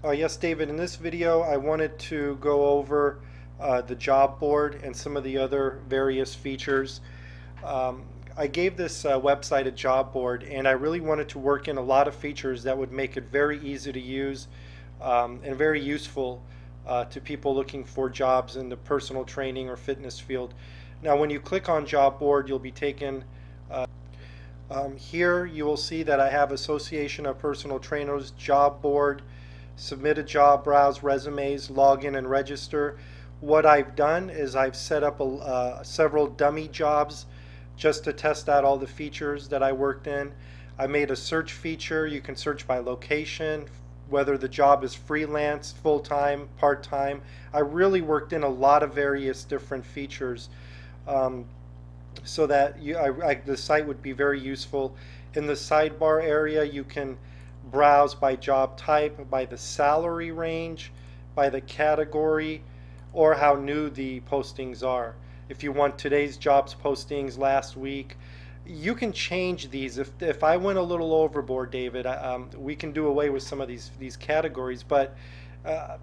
Yes, David, in this video I wanted to go over the job board and some of the other various features. Um, I gave this website a job board, and I really wanted to work in a lot of features that would make it very easy to use and very useful to people looking for jobs in the personal training or fitness field. Now when you click on job board, you'll be taken here. You will see that I have Association of Personal Trainers job board, submit a job, browse resumes, log in and register. What I've done is I've set up several dummy jobs just to test out all the features that I worked in. I made a search feature. You can search by location, whether the job is freelance, full-time, part-time. I really worked in a lot of various different features so that the site would be very useful. In the sidebar area, you can browse by job type, by the salary range, by the category, or how new the postings are. If you want today's jobs postings last week, you can change these. If I went a little overboard, David, we can do away with some of these categories, but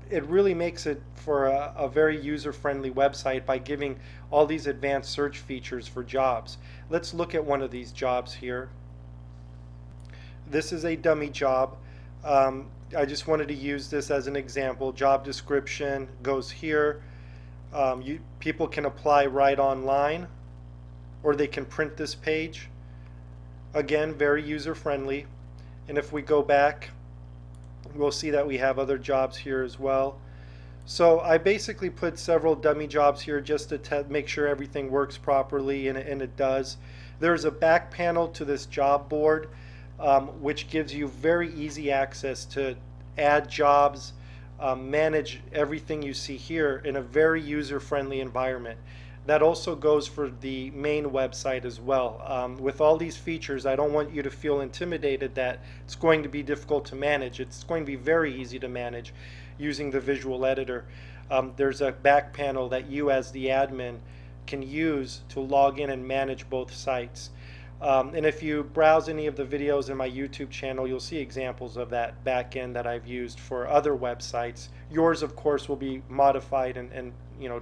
it really makes it for a very user-friendly website by giving all these advanced search features for jobs. Let's look at one of these jobs here. This is a dummy job. I just wanted to use this as an example. Job description goes here. People can apply right online, or they can print this page. Again, very user-friendly. And if we go back, we'll see that we have other jobs here as well. So I basically put several dummy jobs here just to make sure everything works properly, and it does. There's a back panel to this job board, which gives you very easy access to add jobs, manage everything you see here in a very user-friendly environment. That also goes for the main website as well. With all these features, I don't want you to feel intimidated that it's going to be difficult to manage. It's going to be very easy to manage using the visual editor. There's a back panel that you as the admin can use to log in and manage both sites. And if you browse any of the videos in my YouTube channel, you'll see examples of that back end that I've used for other websites. Yours, of course, will be modified and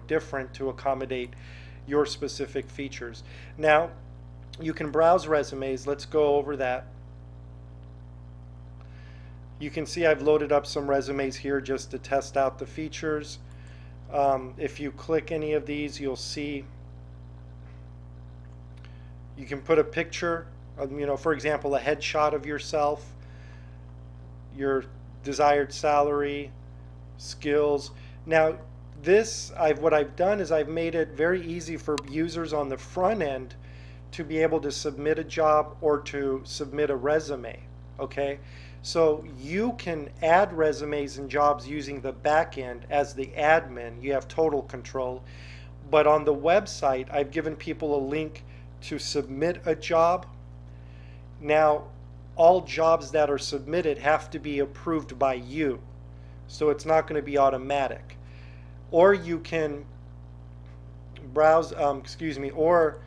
different to accommodate your specific features. Now, you can browse resumes. Let's go over that. You can see I've loaded up some resumes here just to test out the features. If you click any of these, you'll see you can put a picture of, for example, a headshot of yourself, your desired salary, skills. Now, what I've done is I've made it very easy for users on the front end to be able to submit a job or to submit a resume. Okay, so you can add resumes and jobs using the back end as the admin. You have total control. But on the website, I've given people a link to submit a job. Now, all jobs that are submitted have to be approved by you, so it's not going to be automatic. Or you can browse, or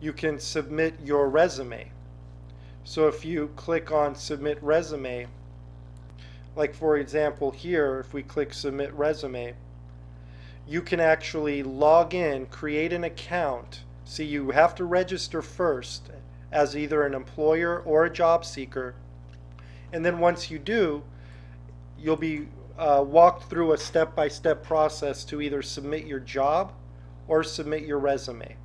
you can submit your resume. So if you click on submit resume, like for example here, if we click submit resume, you can actually log in, create an account. See, you have to register first as either an employer or a job seeker, and then once you do, you'll be walked through a step-by-step process to either submit your job or submit your resume.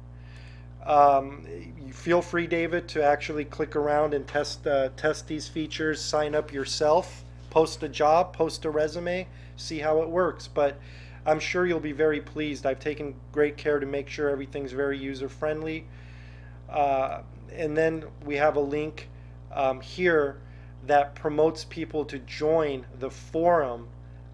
You feel free, David, to actually click around and test these features, sign up yourself, post a job, post a resume, see how it works. But I'm sure you'll be very pleased. I've taken great care to make sure everything's very user-friendly. And then we have a link here that promotes people to join the forum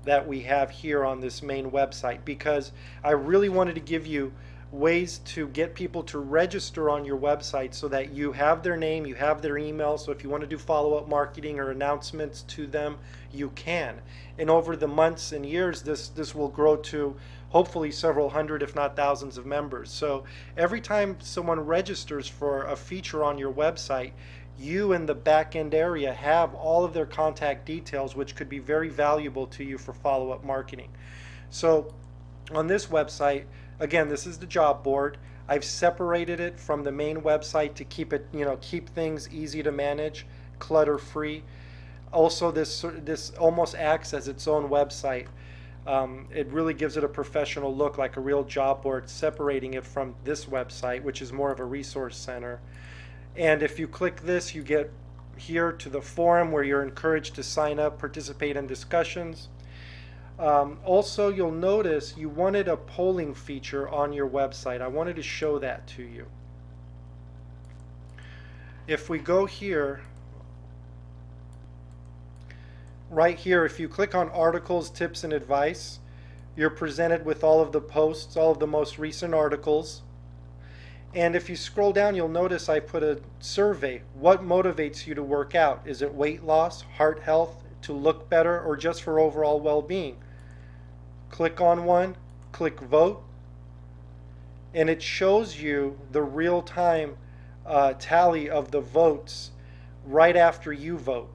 that we have here on this main website, because I really wanted to give you ways to get people to register on your website so that you have their name, you have their email, so if you want to do follow-up marketing or announcements to them, you can. And over the months and years, this will grow to hopefully several hundred, if not thousands of members. So every time someone registers for a feature on your website, you in the back end area have all of their contact details, which could be very valuable to you for follow-up marketing. So on this website, again, this is the job board. I've separated it from the main website to keep it, keep things easy to manage, clutter-free. Also, this almost acts as its own website. It really gives it a professional look, like a real job board, separating it from this website, which is more of a resource center. And if you click this, you get here to the forum where you're encouraged to sign up, participate in discussions. Also, you'll notice you wanted a polling feature on your website. I wanted to show that to you. If we go here, right here, if you click on articles, tips, and advice, you're presented with all of the posts, all of the most recent articles. And if you scroll down, you'll notice I put a survey. What motivates you to work out? Is it weight loss, heart health, to look better, or just for overall well-being? Click on one, click vote, and it shows you the real-time tally of the votes right after you vote.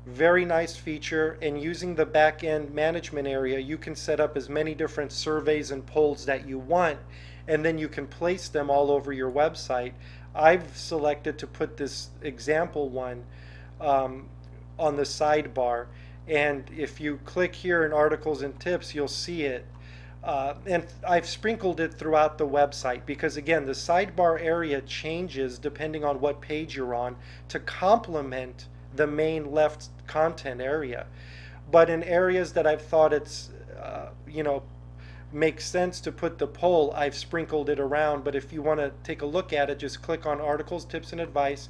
Very nice feature, and using the back-end management area, you can set up as many different surveys and polls that you want, and then you can place them all over your website. I've selected to put this example one on the sidebar, and if you click here in articles and tips, you'll see it. And I've sprinkled it throughout the website because, again, the sidebar area changes depending on what page you're on to complement the main left content area. But in areas that I've thought it's makes sense to put the poll, I've sprinkled it around. But if you want to take a look at it, just click on articles, tips, and advice.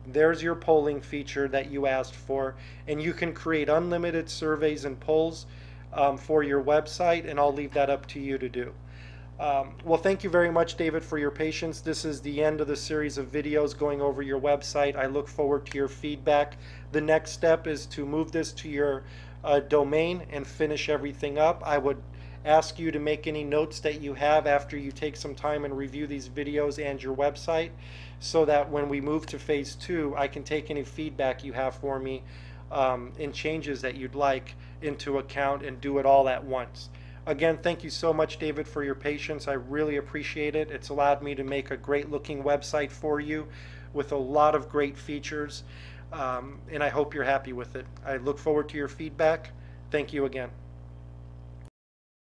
There's your polling feature that you asked for, and you can create unlimited surveys and polls for your website, and I'll leave that up to you to do. Well, thank you very much, David, for your patience. This is the end of the series of videos going over your website. I look forward to your feedback. The next step is to move this to your domain and finish everything up. I would ask you to make any notes that you have after you take some time and review these videos and your website, so that when we move to phase 2, I can take any feedback you have for me and changes that you'd like into account and do it all at once. Again, thank you so much, David, for your patience. I really appreciate it. It's allowed me to make a great looking website for you with a lot of great features, and I hope you're happy with it. I look forward to your feedback. Thank you again.